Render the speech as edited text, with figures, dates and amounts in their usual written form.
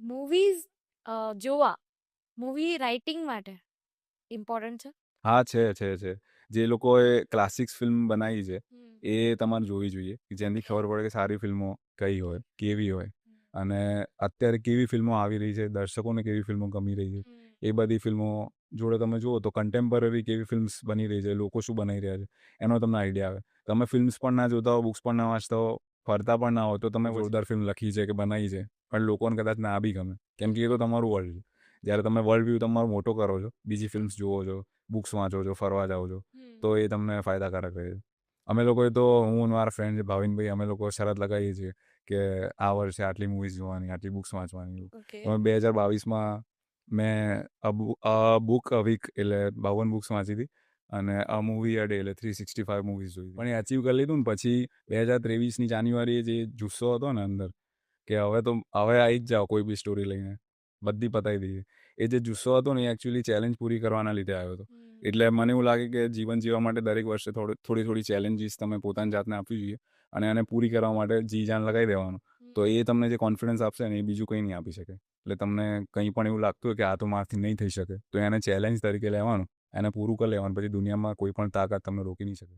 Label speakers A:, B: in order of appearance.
A: Movies જોવા movie writing માટે important છે.
B: હા છે. જે લોકોએ ક્લાસિક્સ ફિલ્મ બનાવી છે એ તમારે જોવી જોઈએ, જેનાથી ખબર પડે કે સારી ફિલ્મો કઈ હોય, કેવી હોય, અને અત્યારે કેવી ફિલ્મો આવી રહી છે, દર્શકોને કેવી ફિલ્મો ગમી રહી છે. એ બધી ફિલ્મો જોડે તમે જુઓ તો કન્ટેમ્પરરી કેવી ફિલ્મ્સ બની રહી છે, લોકો શું બનાવી રહ્યા છે, એનો તમને આઈડિયા આવે. તમે ફિલ્મ્સ પણ ના જોતા હો, બુક્સ પણ ના વાંચતા હો, ફરતા પણ ના હો, તો તમે જોરદાર ફિલ્મ લખી છે કે બનાવી છે, પણ લોકોને કદાચ ના બી ગમે, કેમ કે એ તો તમારું વર્લ્ડ છે. જ્યારે તમે વર્લ્ડ વ્યૂ તમારો મોટો કરો છો, બીજી ફિલ્મ્સ જુઓ છો, બુક્સ વાંચો છો, ફરવા જાઓ છો, તો એ તમને ફાયદાકારક રહે છે. અમે લોકોએ તો, હું અને મારા ફ્રેન્ડ ભાવિનભાઈ, અમે લોકો શરત લગાવીએ છીએ કે આ વર્ષે આટલી મૂવીઝ જોવાની, આટલી બુક્સ વાંચવાની.
A: ઓકે.
B: 2022માં મેં બુક અ વીક એટલે 52 બુક્સ વાંચી હતી, અને આ મૂવી અ ડે એટલે 365 મૂવીઝ જોઈ. પણ એ અચીવ કરી લીધું ને પછી 2023ની જાન્યુઆરીએ જે જુસ્સો હતો ને અંદર, કે હવે આવી જ જાઓ કોઈ બી સ્ટોરી લઈને, બધી પતાવી દઈએ. એ જે જુસ્સો હતો ને એ એકચ્યુઅલી ચેલેન્જ પૂરી કરવાના લીધે આવ્યો હતો. એટલે મને એવું લાગે કે જીવન જીવવા માટે દરેક વર્ષે થોડી ચેલેન્જીસ તમે પોતાની જાતને આપવી જોઈએ, અને એને પૂરી કરવા માટે જી જાન લગાવી દેવાનું. તો એ તમને જે કોન્ફિડન્સ આપશે ને એ બીજું કંઈ નહીં આપી શકે. એટલે તમને કંઈ પણ એવું લાગતું હોય કે આ તો મારાથી નહીં થઈ શકે, તો એને ચેલેન્જ તરીકે લેવાનું, એને પૂરું કરી લેવાનું, પછી દુનિયામાં કોઈ પણ તાકાત તમને રોકી નહીં શકે.